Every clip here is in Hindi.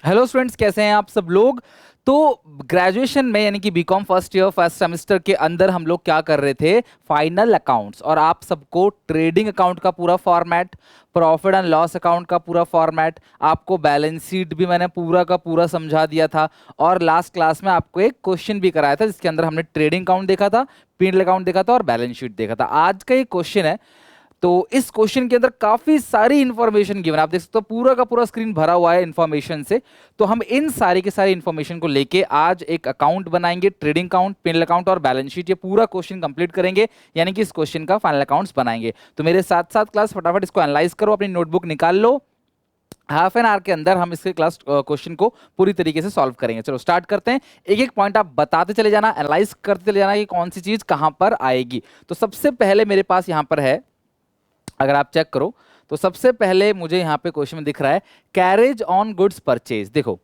हेलो स्टूडेंट्स, कैसे हैं आप सब लोग। तो ग्रेजुएशन में यानी कि BCom first year first semester के अंदर हम लोग क्या कर रहे थे, फाइनल अकाउंट्स, और आप सबको ट्रेडिंग अकाउंट का पूरा format, profit and loss account का पूरा फॉर्मेट, आपको बैलेंस शीट भी मैंने पूरा का पूरा समझा दिया था। और लास्ट क्लास में आपको एक क्वेश्चन भी कराया था जिसके अंदर हमने ट्रेडिंग अकाउंट देखा था, पी&एल अकाउंट देखा था और बैलेंस शीट देखा था। आज का ये क्वेश्चन है, तो इस क्वेश्चन के अंदर काफी सारी इंफॉर्मेशन गिवन, आप देख सकते हो पूरा का पूरा स्क्रीन भरा हुआ है इंफॉर्मेशन से। तो हम इन सारी के सारी इंफॉर्मेशन को लेके आज एक अकाउंट बनाएंगे, ट्रेडिंग अकाउंट, पी&एल अकाउंट और बैलेंस शीट। ये पूरा क्वेश्चन कंप्लीट करेंगे, यानी कि इस क्वेश्चन का फाइनल अकाउंट्स बनाएंगे। तो मेरे साथ साथ क्लास फटाफट इसको एनालाइज करो, अपनी नोटबुक निकाल लो। हाफ एन आवर के अंदर हम इसके क्लास क्वेश्चन को पूरी तरीके से सॉल्व करेंगे। चलो स्टार्ट करते हैं। एक एक पॉइंट आप बताते चले जाना, एनालाइज करते चले जाना कि कौन सी चीज कहां पर आएगी। तो सबसे पहले मेरे पास यहां पर है, अगर आप चेक करो तो सबसे पहले मुझे यहां पे क्वेश्चन में दिख रहा है कैरेज ऑन गुड्स परचेज। देखो,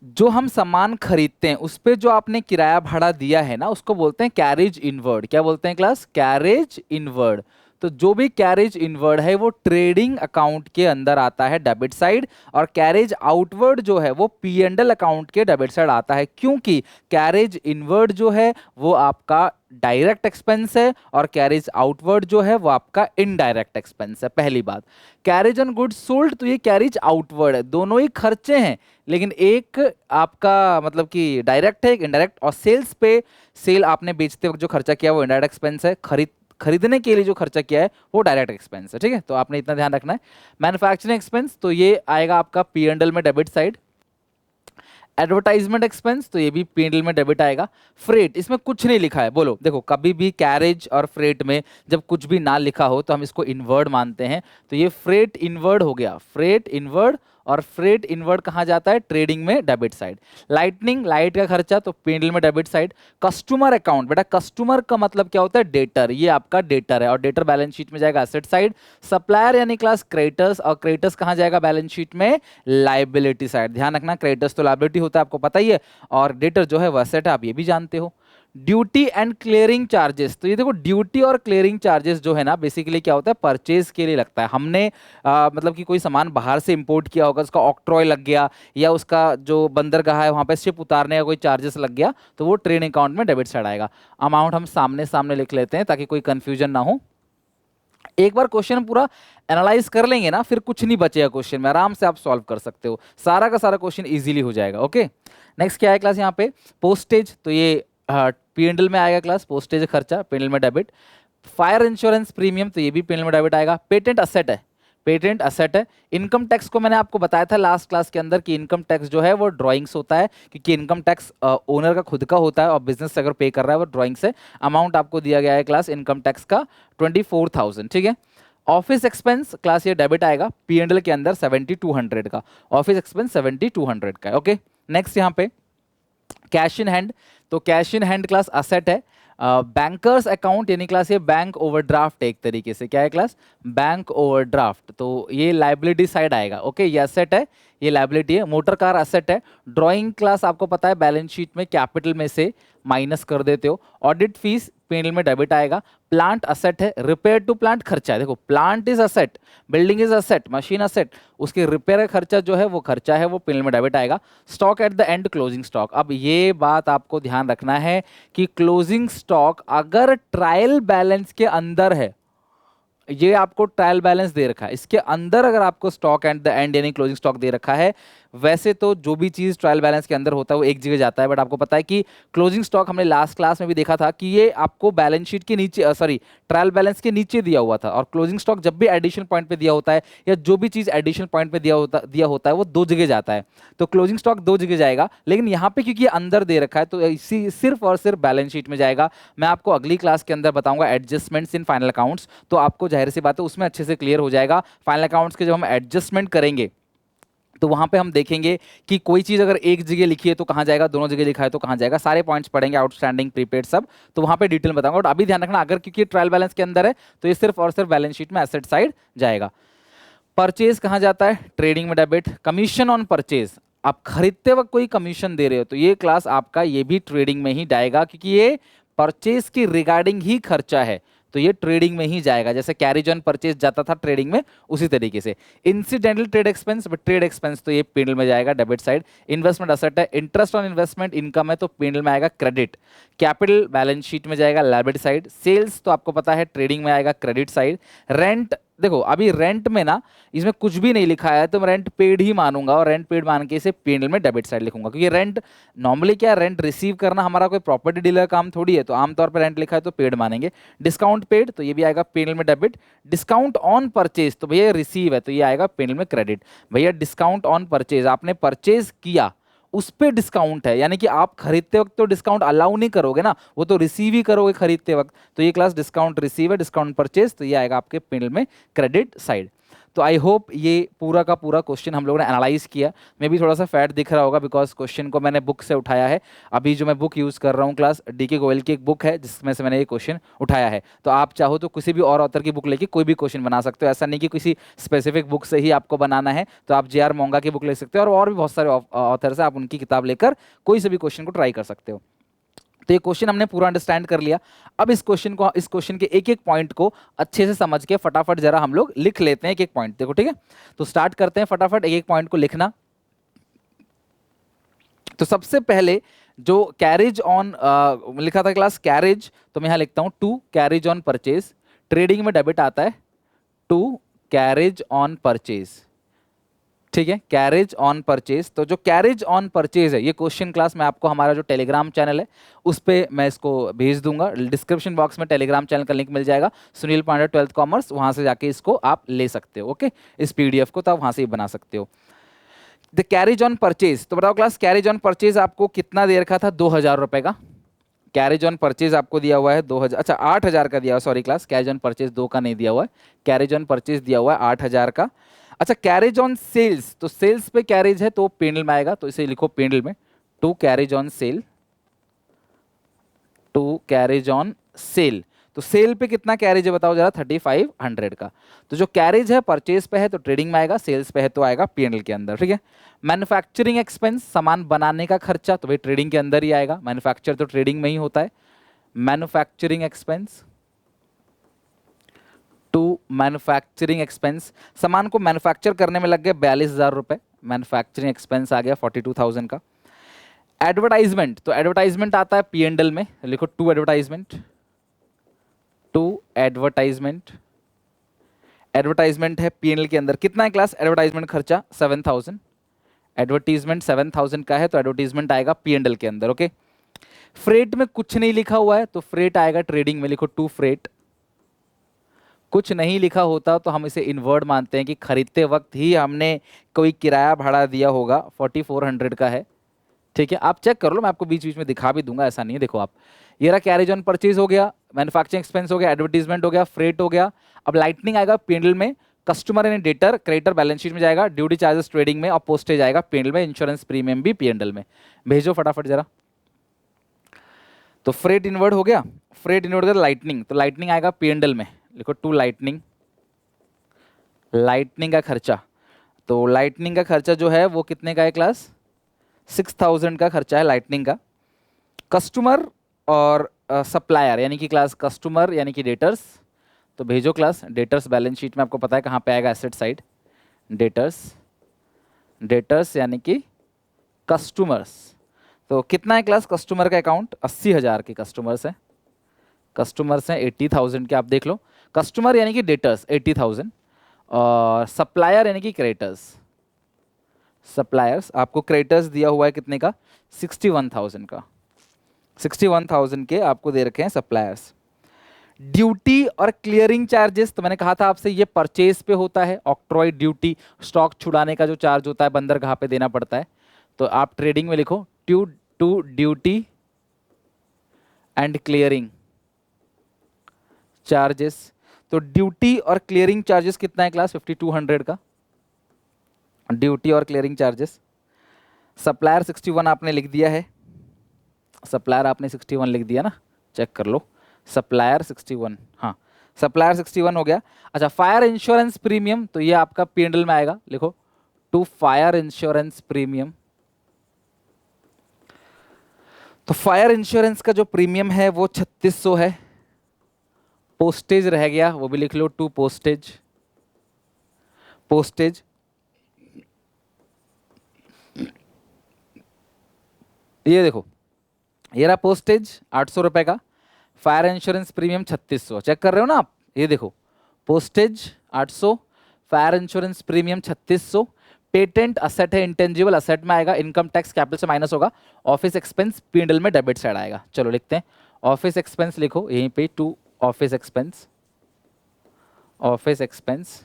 जो हम सामान खरीदते हैं उस पे जो आपने किराया भाड़ा दिया है ना, उसको बोलते हैं कैरेज इनवर्ड। क्या बोलते हैं क्लास? Carriage inward. तो जो भी कैरेज इनवर्ड है वो ट्रेडिंग अकाउंट के अंदर आता है डेबिट साइड, और कैरेज आउटवर्ड जो है वो पी&एल अकाउंट के डेबिट साइड आता है, क्योंकि कैरेज इनवर्ड जो है वो आपका डायरेक्ट एक्सपेंस है और कैरेज आउटवर्ड जो है वो आपका इनडायरेक्ट एक्सपेंस है। पहली बात, कैरेज ऑन गुड्स सोल्ड, तो ये कैरेज आउटवर्ड है, दोनों ही खर्चे हैं, लेकिन एक आपका मतलब कि डायरेक्ट है, एक इनडायरेक्ट। और सेल्स पे, सेल आपने बेचते वक्त जो खर्चा किया वो इनडायरेक्ट एक्सपेंस है, खरीदने के लिए जो खर्चा किया है वो डायरेक्ट एक्सपेंस है। ठीक है, तो आपने इतना ध्यान रखना है। मैन्युफैक्चरिंग एक्सपेंस, तो ये आएगा आपका पी&एल में डेबिट साइड। एडवर्टाइजमेंट एक्सपेंस, तो ये भी पी&एल में डेबिट आएगा। फ्रेट, इसमें कुछ नहीं लिखा है, बोलो देखो, कभी भी कैरेज और फ्रेट में जब कुछ भी ना लिखा हो तो हम इसको इनवर्ड मानते हैं। तो ये फ्रेट इनवर्ड हो गया, फ्रेट इनवर्ड। और फ्रेट इनवर्ड कहाँ जाता है? ट्रेडिंग में डेबिट साइड। लाइटनिंग, लाइट का खर्चा, तो पी&एल में डेबिट साइड। कस्टमर अकाउंट, बेटा कस्टमर का मतलब क्या होता है? डेटर, ये आपका डेटर है और डेटर बैलेंस शीट में जाएगा एसेट साइड। सप्लायर यानी क्लास क्रेडिटर्स, और क्रेडिटर्स कहाँ जाएगा बैलेंस शीट में? Liability side. ध्यान रखना, क्रेडिटर्स तो लाइबिलिटी होता है, आपको पता ही है, और डेटर जो है वो एसेट है, आप ये भी जानते हो। ड्यूटी एंड क्लियरिंग चार्जेस, तो ये देखो ड्यूटी और क्लियरिंग चार्जेस जो है ना, बेसिकली क्या होता है? परचेज के लिए लगता है। हमने मतलब कि कोई सामान बाहर से इंपोर्ट किया होगा, उसका ऑक्ट्रॉय लग गया, या उसका जो बंदरगाह है वहां पे शिप उतारने का कोई चार्जेस लग गया, तो वो ट्रेडिंग अकाउंट में डेबिट साइड आएगा। अमाउंट हम सामने सामने लिख लेते हैं ताकि कोई कंफ्यूजन ना हो। एक बार क्वेश्चन पूरा एनालाइज कर लेंगे ना, फिर कुछ नहीं बचेगा क्वेश्चन में, आराम से आप सॉल्व कर सकते हो, सारा का सारा क्वेश्चन इजीली हो जाएगा। ओके, नेक्स्ट क्या है क्लास यहाँ पे? पोस्टेज, तो ये पी&एल में आएगा क्लास, पोस्टेज खर्चा पी&एल में डेबिट। फायर इंश्योरेंस प्रीमियम, तो ये भी पी&एल में डेबिट आएगा। पेटेंट असेट है, पेटेंट असेट है। इनकम टैक्स को मैंने आपको बताया था लास्ट क्लास के अंदर कि इनकम टैक्स जो है वो ड्राइंग्स होता है, क्योंकि इनकम टैक्स ओनर का खुद का होता है और बिजनेस से अगर पे कर रहा है वो ड्राइंग से। अमाउंट आपको दिया गया है क्लास इनकम टैक्स का 24,000। ठीक है। ऑफिस एक्सपेंस क्लास ये डेबिट आएगा पी&एल के अंदर 7,200 का, ऑफिस एक्सपेंस 7,200 का है। ओके, नेक्स्ट यहाँ पे कैश इन हैंड, तो cash in hand class asset है। बैंकर्स अकाउंट यानी क्लास ये बैंक ओवरड्राफ्ट, एक तरीके से क्या है क्लास? बैंक ओवरड्राफ्ट, तो ये लाइबिलिटी साइड आएगा। ओके, ये असेट है, ये लाइबिलिटी है। मोटर कार असेट है। ड्राइंग क्लास आपको पता है बैलेंस शीट में कैपिटल में से माइनस कर देते हो। ऑडिट फीस पी&एल में डेबिट आएगा। प्लांट असेट है। रिपेयर टू प्लांट खर्चा है, देखो plant is asset, building is asset, machine asset, उसके रिपेयर का खर्चा जो है वो खर्चा है, वो पी&एल में डेबिट आएगा। Stock at the end, closing stock, अब ये बात आपको ध्यान रखना है कि क्लोजिंग स्टॉक अगर ट्रायल बैलेंस के अंदर है, ये आपको ट्रायल बैलेंस दे रखा है, इसके अंदर अगर आपको स्टॉक एट द एंड यानी क्लोजिंग स्टॉक दे रखा है, वैसे तो जो भी चीज ट्रायल बैलेंस के अंदर होता है वो एक जगह जाता है, बट आपको पता है कि क्लोजिंग स्टॉक हमने लास्ट क्लास में भी देखा था कि ये आपको बैलेंस शीट के नीचे, सॉरी ट्रायल बैलेंस के नीचे दिया हुआ था। और क्लोजिंग स्टॉक जब भी एडिशनल पॉइंट पे दिया होता है, या जो भी चीज एडिशनल पॉइंट पे दिया होता है वो दो जगह जाता है, तो क्लोजिंग स्टॉक दो जगह जाएगा। लेकिन यहाँ पे क्योंकि ये अंदर दे रखा है तो इसी सिर्फ और सिर्फ बैलेंस शीट में जाएगा। मैं आपको अगली क्लास के अंदर बताऊंगा एडजस्टमेंट्स इन फाइनल अकाउंट्स, तो आपको जाहिर सी बात है उसमें अच्छे से क्लियर हो जाएगा। फाइनल अकाउंट्स के जब हम एडजस्टमेंट करेंगे तो वहां पे हम देखेंगे कि कोई चीज अगर एक जगह लिखी है तो कहां जाएगा, दोनों जगह लिखा है तो कहां जाएगा, सारे पॉइंट्स पढ़ेंगे, आउटस्टैंडिंग प्रीपेड सब, तो वहां पे डिटेल में बताऊंगा। और अभी ध्यान रखना, अगर क्योंकि ट्रायल बैलेंस के अंदर है तो ये सिर्फ और सिर्फ बैलेंस शीट में एसेट साइड जाएगा। परचेज कहां जाता है? ट्रेडिंग में डेबिट। कमीशन ऑन परचेज, आप खरीदते वक्त कोई कमीशन दे रहे हो तो ये क्लास आपका ये भी ट्रेडिंग में ही जाएगा, क्योंकि ये परचेज की रिगार्डिंग ही खर्चा है, तो ये ट्रेडिंग में ही जाएगा, जैसे कैरेज ऑन परचेज जाता था ट्रेडिंग में, उसी तरीके से। Incidental trade expense, trade expense तो ये पीएनएल में जाएगा, डेबिट साइड। इन्वेस्टमेंट असेट है, इंटरेस्ट ऑन इन्वेस्टमेंट इनकम है, तो पीएनएल में आएगा, क्रेडिट। कैपिटल बैलेंस शीट में जाएगा, लायबिलिटी साइड। सेल्स तो आपको पता है ट्रेडिंग में आएगा, क्रेडिट साइड। रेंट, देखो अभी रेंट में ना इसमें कुछ भी नहीं लिखा है, तो मैं रेंट पेड ही मानूंगा, और रेंट पेड मान के इसे पीएनएल में डेबिट साइड लिखूंगा, क्योंकि रेंट नॉर्मली क्या, रेंट रिसीव करना हमारा कोई प्रॉपर्टी डीलर का काम थोड़ी है, तो आमतौर पर रेंट लिखा है तो पेड मानेंगे। डिस्काउंट पेड, तो ये भी आएगा पीएनएल में डेबिट। डिस्काउंट ऑन परचेज, तो भैया रिसीव है, तो ये आएगा पीएनएल में क्रेडिट। भैया डिस्काउंट ऑन परचेज, आपने परचेज किया उस पे डिस्काउंट है, यानी कि आप खरीदते वक्त तो डिस्काउंट अलाउ नहीं करोगे ना, वो तो रिसीव ही करोगे खरीदते वक्त, तो ये क्लास डिस्काउंट रिसीव है, डिस्काउंट परचेज, तो ये आएगा आपके पीएनएल में क्रेडिट साइड। तो आई होप ये पूरा का पूरा क्वेश्चन हम लोगों ने एनालाइज किया। मे भी थोड़ा सा फैट दिख रहा होगा, बिकॉज क्वेश्चन को मैंने बुक से उठाया है। अभी जो मैं बुक यूज़ कर रहा हूँ क्लास डीके गोयल की एक बुक है, जिसमें से मैंने ये क्वेश्चन उठाया है। तो आप चाहो तो किसी भी और ऑथर की बुक लेके कोई भी क्वेश्चन बना सकते हो, ऐसा नहीं कि किसी स्पेसिफिक बुक से ही आपको बनाना है। तो आप जे आर मोंगा की बुक ले सकते हो, और भी बहुत सारे ऑथर्स हैं, आप उनकी किताब लेकर कोई से भी क्वेश्चन को ट्राई कर सकते हो। तो ये क्वेश्चन हमने पूरा अंडरस्टैंड कर लिया। अब इस क्वेश्चन के एक एक पॉइंट को अच्छे से समझ के फटाफट जरा हम लोग लिख लेते हैं एक एक पॉइंट, देखो ठीक है। तो स्टार्ट करते हैं फटाफट एक एक पॉइंट को लिखना। तो सबसे पहले जो कैरेज ऑन लिखा था क्लास कैरेज, तो मैं यहां लिखता हूं to carriage on purchase. Trading में डेबिट आता है, टू कैरेज ऑन परचेज, ठीक है, कैरेज ऑन परचेज। तो जो कैरेज ऑन परचेज है, ये क्वेश्चन क्लास में आपको हमारा जो टेलीग्राम चैनल है उस पर मैं इसको भेज दूंगा। डिस्क्रिप्शन बॉक्स में टेलीग्राम चैनल का लिंक मिल जाएगा, सुनील पांडे 12th कॉमर्स, वहां से जाके इसको आप ले सकते हो, ओके। इस पीडीएफ को तो आप वहां से ही बना सकते हो। द कैरेज ऑन परचेज, तो बताओ क्लास कैरेज ऑन परचेज आपको कितना दे रखा था, 2000 रुपए का। कैरेज ऑन परचेज आपको दिया हुआ है 2000, अच्छा 8000 का दिया हुआ, sorry class, carriage on purchase 2 का नहीं दिया हुआ है, कैरेज ऑन परचेज दिया हुआ है 8000 का। अच्छा कैरेज ऑन सेल्स, तो सेल्स पे कैरेज है तो पीएनएल में आएगा, तो इसे लिखो पीएनएल में, to carriage on sale, to carriage on sale. तो सेल पे कितना कैरेज है बताओ जरा, 3500 का। तो जो कैरेज है परचेज पे है तो ट्रेडिंग में आएगा, सेल्स पे है तो आएगा पीएनएल के अंदर, ठीक है। मैन्युफैक्चरिंग एक्सपेंस, सामान बनाने का खर्चा, तो भाई ट्रेडिंग के अंदर ही आएगा, मैन्युफैक्चर तो ट्रेडिंग में ही होता है। Manufacturing expense, to manufacturing expense, सामान को मैन्युफैक्चर करने में लग गए 42,000 रुपए, मैन्युफैक्चरिंग एक्सपेंस आ गया 42,000 का। एडवर्टाइजमेंट, तो एडवर्टाइजमेंट आता है पीएनएल में, लिखो to advertisement, to advertisement, advertisement है पीएनएल के अंदर, कितना है क्लास एडवर्टाइजमेंट खर्चा, 7000, एडवर्टीजमेंट 7000 का है तो एडवर्टीजमेंट आएगा पीएनएल के अंदर, ओके। फ्रेट में कुछ नहीं लिखा हुआ है तो फ्रेट आएगा ट्रेडिंग में, लिखो टू फ्रेट। कुछ नहीं लिखा होता तो हम इसे इनवर्ड मानते हैं कि खरीदते वक्त ही हमने कोई किराया भाड़ा दिया होगा, 4400 का है, ठीक है। आप चेक कर लो, मैं आपको बीच बीच में दिखा भी दूंगा, ऐसा नहीं है। देखो आप, ये रहा कैरेज ऑन परचेज हो गया, मैन्युफैक्चरिंग एक्सपेंस हो गया, एडवर्टीजमेंट हो गया, फ्रेट हो गया। अब लाइटनिंग आएगा पीएनएल में, कस्टमर यानी डेटर, क्रेडिटर बैलेंस शीट में जाएगा, ड्यूटी चार्जेस ट्रेडिंग में, और पोस्टेज आएगा पीएनएल में, इंश्योरेंस प्रीमियम भी पीएनएल में। भेजो फटाफट जरा। तो फ्रेट इनवर्ड हो गया, फ्रेट इनवर्ड हो गया, लाइटनिंग, तो लाइटनिंग आएगा पीएनएल में, लिखो टू लाइटनिंग, लाइटनिंग का खर्चा। तो लाइटनिंग का खर्चा जो है वो कितने का है क्लास, 6000 का खर्चा है लाइटनिंग का। कस्टमर और सप्लायर यानी कि क्लास कस्टमर यानी कि डेटर्स, तो भेजो क्लास। डेटर्स बैलेंस शीट में आपको पता है कहाँ पे आएगा, एसेट साइड, डेटर्स, डेटर्स यानी कि कस्टमर्स। तो कितना है क्लास कस्टमर का अकाउंट, 80,000 के कस्टमर्स हैं, कस्टमर्स हैं 80,000 के, आप देख लो। कस्टमर यानी कि डेटर्स 80,000, और सप्लायर यानी कि क्रेडिटर्स, सप्लायर्स आपको क्रेडिटर्स दिया हुआ है कितने का, 61,000 का, 61,000 के आपको दे रखे हैं सप्लायर्स। ड्यूटी और क्लियरिंग चार्जेस, तो मैंने कहा था आपसे ये परचेज पे होता है, ऑक्ट्रॉय ड्यूटी, स्टॉक छुड़ाने का जो चार्ज होता है बंदरगाह पे देना पड़ता है, तो आप ट्रेडिंग में लिखो to duty and clearing charges. तो ड्यूटी और क्लियरिंग चार्जेस कितना है क्लास, 5200 का, ड्यूटी और क्लियरिंग चार्जेस। सप्लायर 61 आपने लिख दिया है, सप्लायर आपने 61 लिख दिया ना, चेक कर लो, सप्लायर 61, हाँ सप्लायर 61 हो गया। अच्छा फायर इंश्योरेंस प्रीमियम, तो ये आपका पीएनएल में आएगा, लिखो टू फायर इंश्योरेंस प्रीमियम। तो फायर इंश्योरेंस का जो प्रीमियम है वो 3600 है, पोस्टेज रह गया, वो भी लिख लो, टू पोस्टेज। पोस्टेज ये देखो, ये रहा पोस्टेज 800 रुपए का। फायर इंश्योरेंस प्रीमियम 3600, चेक कर रहे हो ना आप, ये देखो postage 800, fire insurance premium 3600। Patent asset है, इंटेंजिबल असेट में आएगा, इनकम टैक्स कैपिटल से माइनस होगा, ऑफिस एक्सपेंस P&L में डेबिट साइड आएगा। चलो लिखते हैं, ऑफिस एक्सपेंस लिखो यहीं पे, to office expense, office expense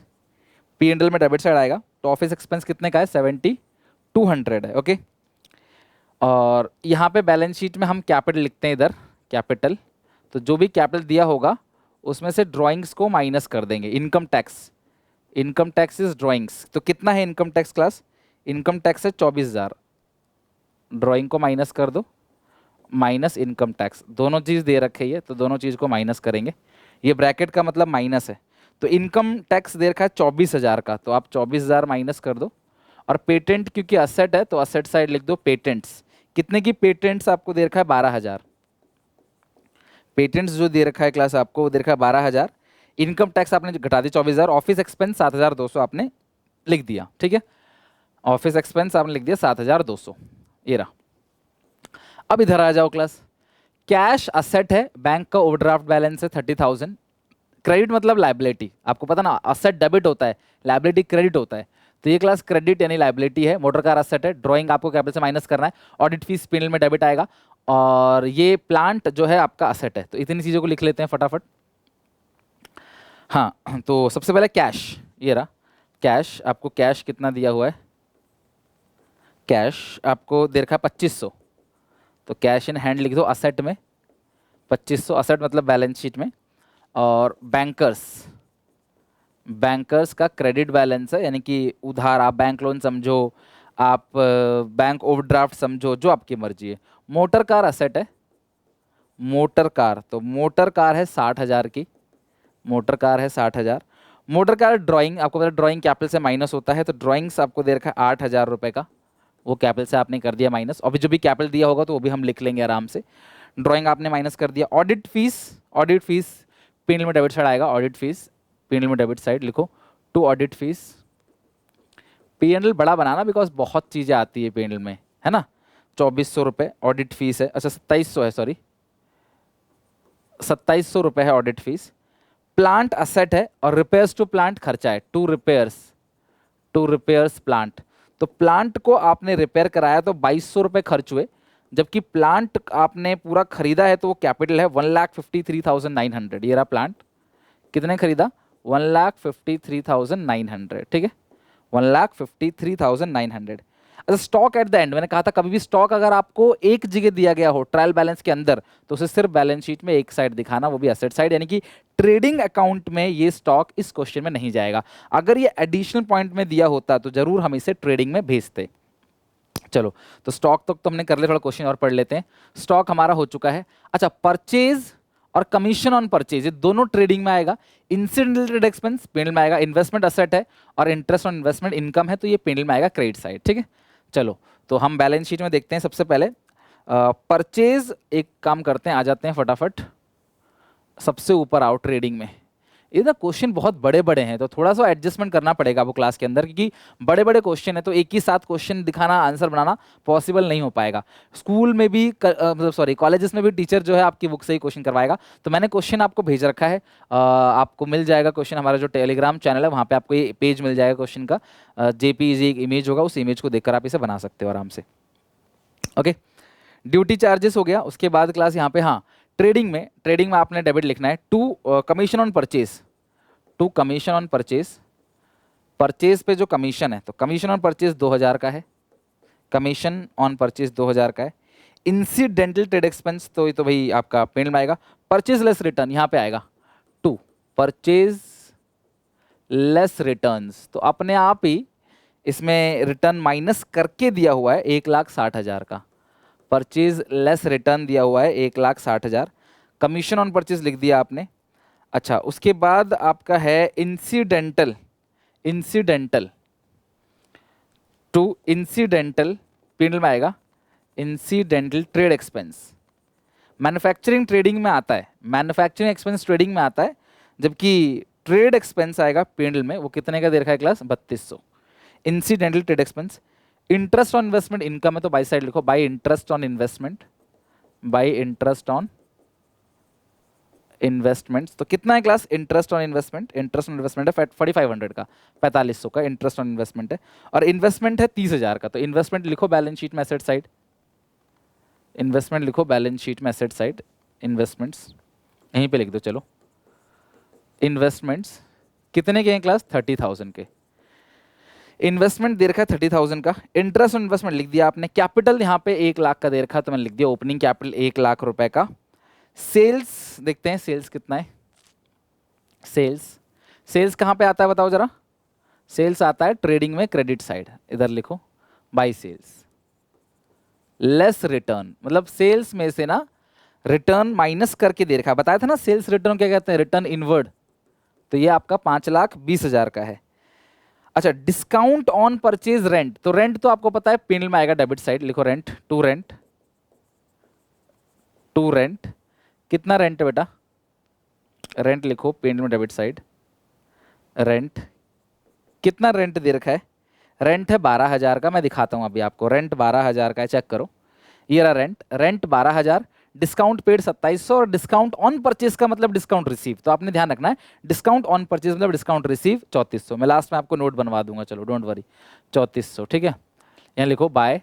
P&L में डेबिट साइड आएगा। तो ऑफिस एक्सपेंस कितने का है, 7200 है, ओके। और यहाँ पे बैलेंस शीट में हम कैपिटल लिखते हैं, इधर कैपिटल, तो जो भी कैपिटल दिया होगा उसमें से ड्राइंग्स को माइनस कर देंगे। Income tax, income tax is drawings, तो कितना है income tax class, income tax है 24,000, ड्राइंग को माइनस कर दो, माइनस इनकम टैक्स, दोनों चीज़ दे रखी है तो दोनों चीज़ को माइनस करेंगे, ये ब्रैकेट का मतलब माइनस है। तो इनकम टैक्स दे रखा है 24,000 का, तो आप 24,000 माइनस कर दो। और पेटेंट क्योंकि असेट है तो असेट साइड लिख दो पेटेंट्स, कितने की पेटेंट्स आपको दे रखा है, 12,000, पेटेंट्स जो दे रखा है क्लास आपको वो दे रखा है 12,000। इनकम टैक्स आपने घटा दी 24,000, ऑफिस एक्सपेंस 7,200 आपने लिख दिया, ठीक है, ऑफिस एक्सपेंस आपने लिख दिया 7,200, ये रहा। अब इधर आ जाओ क्लास, कैश असेट है, बैंक का ओवरड्राफ्ट बैलेंस है 30,000, क्रेडिट मतलब लाइबिलिटी, आपको पता ना असेट डेबिट होता है, लाइबिलिटी क्रेडिट होता है, तो ये क्लास क्रेडिट यानी लाइबिलिटी है। मोटर कार असेट है, ड्राइंग आपको कैपिटल से माइनस करना है, ऑडिट फीस P&L में डेबिट आएगा। और ये प्लांट जो है आपका असेट है, तो इतनी चीज़ों को लिख लेते हैं फटाफट। हाँ, तो सबसे पहले कैश, ये रहा कैश, आपको कैश कितना दिया हुआ है, कैश आपको दे रखा है 2500, तो कैश इन हैंड लिख दो असेट में 2500, असेट मतलब बैलेंस शीट में। और बैंकर्स, बैंकर्स का क्रेडिट बैलेंस है, यानी कि उधार, आप बैंक लोन समझो, आप बैंक ओवरड्राफ्ट समझो, जो आपकी मर्जी है। मोटर कार असेट है, मोटर कार, तो मोटर कार है 60,000 की, मोटर कार है 60,000। मोटर कार ड्राइंग, आपको पता है ड्राइंग कैपिटल से माइनस होता है, तो ड्राइंग्स आपको दे रखा है 8,000 रुपये का, वो कैपिटल से आपने कर दिया माइनस, अभी जो भी कैपिटल दिया होगा तो वो भी हम लिख लेंगे आराम से। ड्राइंग आपने माइनस कर दिया। Audit fees, audit fees P&L में डेबिट साइड आएगा, ऑडिट फीस P&L में डेबिट साइड लिखो, टू ऑडिट फीस। P&L बड़ा बनाना बिकॉज बहुत चीज़ें आती है P&L में, है ना। 2,400 रुपये ऑडिट फीस है, अच्छा 2,700 है, सॉरी 2,700 रुपये है ऑडिट फीस। प्लांट असेट है और रिपेयर्स टू प्लांट खर्चा है, टू रिपेयर्स प्लांट, तो प्लांट को आपने रिपेयर कराया तो 2,200 रुपये खर्च हुए, जबकि प्लांट आपने पूरा खरीदा है तो वो कैपिटल है 1,53,900, ये रहा प्लांट, कितने खरीदा 1,53,900, ठीक है 1,53,900। अच्छा स्टॉक एट द एंड, मैंने कहा था कभी भी स्टॉक अगर आपको एक जगह दिया गया हो ट्रायल बैलेंस के अंदर तो उसे सिर्फ बैलेंस शीट में एक साइड दिखाना, वो भी असेट साइड, यानी कि ट्रेडिंग अकाउंट में ये स्टॉक इस क्वेश्चन में नहीं जाएगा। अगर ये एडिशनल पॉइंट में दिया होता तो जरूर हम इसे ट्रेडिंग में भेजते। चलो तो स्टॉक तक तो हमने कर लिया, थोड़ा क्वेश्चन और पढ़ लेते हैं। स्टॉक हमारा हो चुका है। अच्छा परचेज और कमीशन ऑन परचेज ये दोनों ट्रेडिंग में आएगा। इंसिडेंटल ट्रेड एक्सपेंस P&L में आएगा। इन्वेस्टमेंट असेट है और इंटरेस्ट ऑन इन्वेस्टमेंट इनकम है तो ये P&L में आएगा क्रेडिट साइड, ठीक है। चलो तो हम बैलेंस शीट में देखते हैं। सबसे पहले परचेज, एक काम करते हैं, आ जाते हैं फटाफट, सबसे ऊपर आओ ट्रेडिंग में। ये ना क्वेश्चन बहुत बड़े बड़े हैं तो थोड़ा सा एडजस्टमेंट करना पड़ेगा वो क्लास के अंदर, क्योंकि बड़े बड़े क्वेश्चन है तो एक ही साथ क्वेश्चन दिखाना, आंसर बनाना पॉसिबल नहीं हो पाएगा। स्कूल में भी मतलब सॉरी कॉलेजेस में भी टीचर जो है आपकी बुक से ही क्वेश्चन करवाएगा। तो मैंने क्वेश्चन आपको भेज रखा है, आपको मिल जाएगा क्वेश्चन, हमारा जो टेलीग्राम चैनल है वहाँ पर आपको ये पेज मिल जाएगा क्वेश्चन का, JPEG एक इमेज होगा, उस इमेज को देखकर आप इसे बना सकते हो आराम से। ओके ड्यूटी चार्जेस हो गया। उसके बाद क्लास यहाँ पे, हाँ ट्रेडिंग में आपने डेबिट लिखना है to commission on purchase, to commission on purchase, purchase पे जो कमीशन है तो कमीशन ऑन परचेज 2,000 का है, कमीशन ऑन परचेज 2,000 का है। इंसिडेंटल ट्रेड एक्सपेंस तो ये तो भाई आपका P&L में आएगा। परचेज लेस रिटर्न यहाँ पे आएगा, टू परचेज लेस रिटर्न्स, तो अपने आप ही इसमें रिटर्न माइनस करके दिया हुआ है 1,60,000 का, परचेज लेस रिटर्न दिया हुआ है 1,60,000, कमीशन ऑन परचेज लिख दिया आपने। अच्छा उसके बाद आपका है इंसिडेंटल, टू इंसिडेंटल P&L में आएगा incidental trade expense. Manufacturing trading में आता है, मैन्युफैक्चरिंग एक्सपेंस ट्रेडिंग में आता है जबकि ट्रेड एक्सपेंस आएगा पेंडल में, वो कितने का दे रखा है class, 3200। Incidental trade expense, interest on investment income है तो बाई साइड लिखो, by interest on investment, by interest on investments. तो कितना है class interest on investment, interest on investment है 4500 का, 4500 का इंटरेस्ट ऑन इन्वेस्टमेंट है, और इन्वेस्टमेंट है 30,000 का। तो इन्वेस्टमेंट लिखो बैलेंस शीट में एसेट साइड, इन्वेस्टमेंट लिखो बैलेंस शीट में एसेट साइड, इन्वेस्टमेंट्स यहीं पे लिख दो। चलो इन्वेस्टमेंट्स कितने के हैं क्लास, 30,000 के। इन्वेस्टमेंट दे रखा है 30,000 का, इंटरेस्ट ऑन इन्वेस्टमेंट लिख दिया आपने, कैपिटल यहाँ पे 1 लाख का दे रखा है तो मैंने लिख दिया ओपनिंग कैपिटल 1 लाख रुपए का। सेल्स देखते हैं, सेल्स कितना है, सेल्स, सेल्स कहाँ पे आता है बताओ जरा, सेल्स आता है ट्रेडिंग में क्रेडिट साइड, इधर लिखो बाई सेल्स लेस रिटर्न, मतलब सेल्स में से ना रिटर्न माइनस करके दे रखा है, बताया था ना सेल्स रिटर्न क्या कहते हैं, रिटर्न इनवर्ड। तो ये आपका 5,20,000 का है। अच्छा डिस्काउंट ऑन परचेज रेंट, तो रेंट तो आपको पता है पेनल में आएगा डेबिट साइड, लिखो rent, to rent, to rent, कितना रेंट है बेटा, रेंट लिखो पेनल में डेबिट साइड, रेंट कितना रेंट दे रखा है, रेंट है 12,000 का, मैं दिखाता हूं अभी आपको, रेंट 12,000 का है, चेक करो, ये रहा रेंट, रेंट 12,000, डिस्काउंट पेड 2700, और डिस्काउंट ऑन परचेज का मतलब डिस्काउंट रिसीव, तो आपने ध्यान रखना है डिस्काउंट ऑन परचेज मतलब डिस्काउंट रिसीव 3400। मैं लास्ट में आपको नोट बनवा दूंगा, चलो डोंट वरी, 3400 ठीक है। यहाँ लिखो bye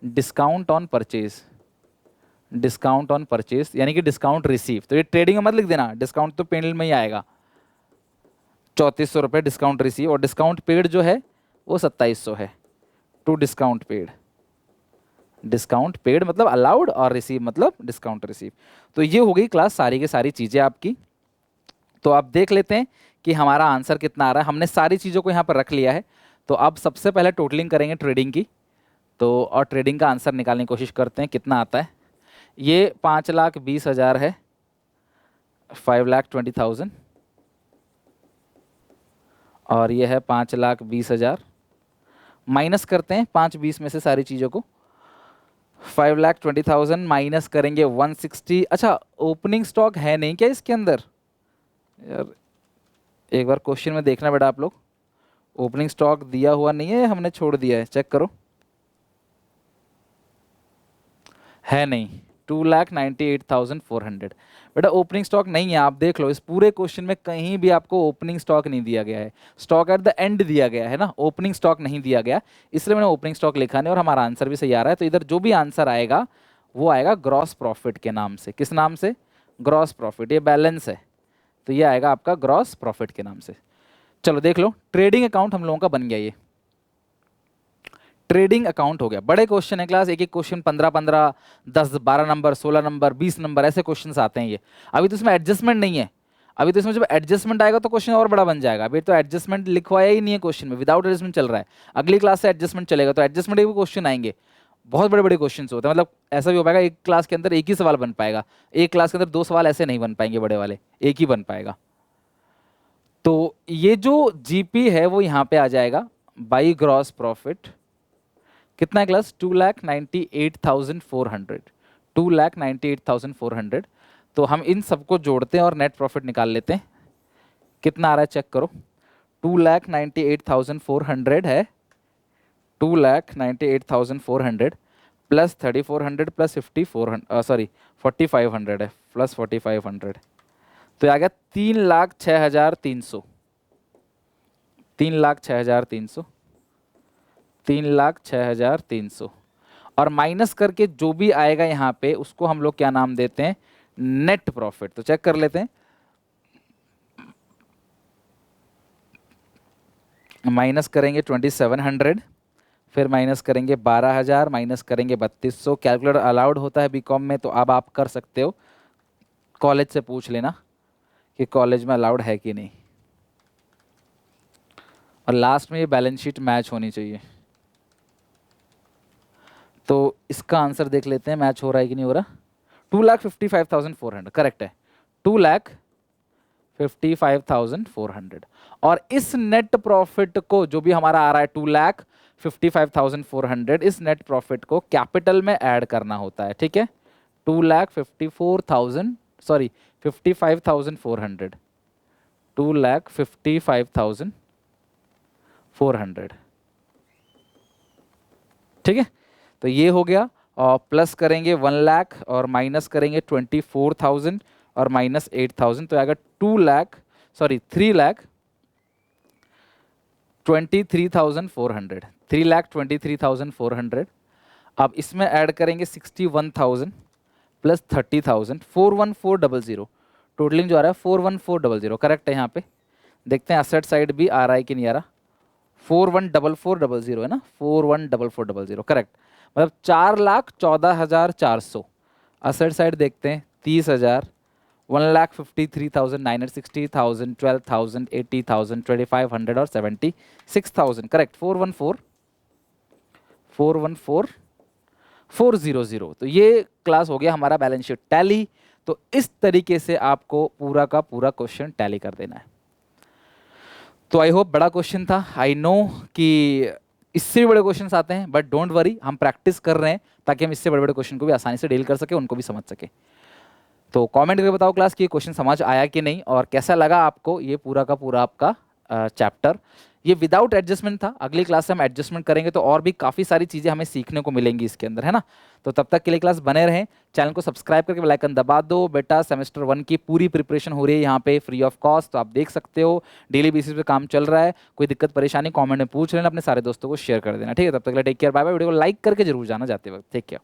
discount on purchase, discount on purchase यानी कि डिस्काउंट रिसीव, तो ये ट्रेडिंग में मत लिख देना, डिस्काउंट तो पेनल में ही आएगा, 3400 रुपये डिस्काउंट रिसीव, और डिस्काउंट पेड जो है वो 2700 है, to discount paid, discount paid मतलब अलाउड और रिसीव मतलब डिस्काउंट रिसीव। तो ये हो गई क्लास सारी की सारी चीज़ें आपकी। तो आप देख लेते हैं कि हमारा आंसर कितना आ रहा है, हमने सारी चीज़ों को यहाँ पर रख लिया है। तो अब सबसे पहले टोटलिंग करेंगे ट्रेडिंग की, तो और ट्रेडिंग का आंसर निकालने की कोशिश करते हैं कितना आता है। ये 5,20,000 है, 5,20,000, और ये है 5,20,000, माइनस करते हैं 5,20 में से सारी चीज़ों को, 5,20,000 माइनस करेंगे 160। अच्छा ओपनिंग स्टॉक है नहीं क्या इसके अंदर, यार एक बार क्वेश्चन में देखना बेटा आप लोग, ओपनिंग स्टॉक दिया हुआ नहीं है, हमने छोड़ दिया है, चेक करो, है नहीं, 2,98,400 बेटा ओपनिंग स्टॉक नहीं है। आप देख लो इस पूरे क्वेश्चन में कहीं भी आपको ओपनिंग स्टॉक नहीं दिया गया है, स्टॉक एट द एंड दिया गया है ना, ओपनिंग स्टॉक नहीं दिया गया, इसलिए मैंने ओपनिंग स्टॉक लिखा नहीं, और हमारा आंसर भी सही आ रहा है। तो इधर जो भी आंसर आएगा वो आएगा ग्रॉस प्रॉफिट के नाम से, किस नाम से, ग्रॉस प्रॉफिट, ये बैलेंस है तो ये आएगा आपका ग्रॉस प्रॉफिट के नाम से। चलो देख लो ट्रेडिंग अकाउंट हम लोगों का बन गया, ये ट्रेडिंग अकाउंट हो गया। बड़े क्वेश्चन है क्लास, एक एक क्वेश्चन 15-15, 10-12 नंबर, 16 नंबर, 20 नंबर ऐसे क्वेश्चंस आते हैं ये। अभी तो इसमें एडजस्टमेंट नहीं है, अभी तो इसमें जब एडजस्टमेंट आएगा तो क्वेश्चन और बड़ा बन जाएगा। अभी तो एडजस्टमेंट लिखवाया ही नहीं है क्वेश्चन में, विदाउट एडजस्टमेंट चल रहा है, अगली क्लास से एडजस्टमेंट चलेगा, तो एडजस्टमेंट के भी क्वेश्चन आएंगे, बहुत बड़े बड़े क्वेश्चन होते हैं, मतलब ऐसा भी हो पाएगा एक क्लास के अंदर एक ही सवाल बन पाएगा, एक क्लास के अंदर 2 सवाल ऐसे नहीं बन पाएंगे बड़े वाले, एक ही बन पाएगा। तो ये जो जीपी है वो यहाँ पे आ जाएगा बाई ग्रॉस प्रॉफिट, कितना है क्लास, 2,98,400, 2,98,400। तो हम इन सबको जोड़ते हैं और नेट प्रॉफिट निकाल लेते हैं, कितना आ रहा है चेक करो, 2,98,400 है, 2,98,400 प्लस 3,400 प्लस 5,400 सॉरी 4,500 है, प्लस 4,500, तो आ गया 3,06,300, 3,06,300, 3,06,300, और माइनस करके जो भी आएगा यहाँ पे उसको हम लोग क्या नाम देते हैं, नेट प्रॉफिट। तो चेक कर लेते हैं, माइनस करेंगे 2,700, फिर माइनस करेंगे 12,000, माइनस करेंगे 3,200। कैलकुलेटर अलाउड होता है बीकॉम में, तो अब आप कर सकते हो, कॉलेज से पूछ लेना कि कॉलेज में अलाउड है कि नहीं, और लास्ट में ये बैलेंस शीट मैच होनी चाहिए। तो इसका आंसर देख लेते हैं मैच हो रहा है कि नहीं हो रहा, 2,55,400 करेक्ट है, 2,55,400। और इस नेट प्रॉफिट को जो भी हमारा आ रहा है 2,55,400, इस नेट प्रॉफिट को कैपिटल में ऐड करना होता है, ठीक है, 2,54,000 सॉरी 55,400, 2,55,400। ठीक है, तो ये हो गया। और प्लस करेंगे 1 लाख और माइनस करेंगे 24,000 और माइनस 8,000, तो आएगा 3,23,400। 3,23,400। अब इसमें ऐड करेंगे 61,000 प्लस 30,000, 41400। टोटलिंग जो आ रहा है 41400, करेक्ट है। यहाँ पे देखते हैं असेट साइड भी आ रहा है कि नहीं आ रहा। 414400 है ना, 414400, करेक्ट। मतलब 4,14,400। असेट साइड देखते हैं 30,000, 1,53,900, 60,000, 12,000, 80,000, 2,500 और 76,000, करेक्ट। 4,400। तो ये क्लास हो गया हमारा बैलेंस शीट टैली। तो इस तरीके से आपको पूरा का पूरा क्वेश्चन टैली कर देना है। तो आई होप बड़ा क्वेश्चन था, आई नो कि इससे भी बड़े क्वेश्चंस आते हैं, बट डोंट वरी, हम प्रैक्टिस कर रहे हैं ताकि हम इससे बड़े बड़े क्वेश्चन को भी आसानी से डील कर सके, उनको भी समझ सके। तो कमेंट करके बताओ क्लास कि ये क्वेश्चन समझ आया कि नहीं, और कैसा लगा आपको ये पूरा का पूरा आपका चैप्टर। ये विदाउट एडजस्टमेंट था, अगली क्लास से हम एडजस्टमेंट करेंगे तो और भी काफ़ी सारी चीज़ें हमें सीखने को मिलेंगी इसके अंदर, है ना। तो तब तक के लिए क्लास बने रहें, चैनल को सब्सक्राइब करके बेल आइकन दबा दो। बेटा सेमेस्टर 1 की पूरी प्रिपरेशन हो रही है यहाँ पे फ्री ऑफ कॉस्ट, तो आप देख सकते हो, डेली बेसिस पे काम चल रहा है। कोई दिक्कत परेशानी कमेंट में पूछ लेना, अपने सारे दोस्तों को शेयर कर देना, ठीक है। तब तक के लिए take care, bye bye. Video को लाइक करके जरूर जाना जाते वक्त, टेक केयर।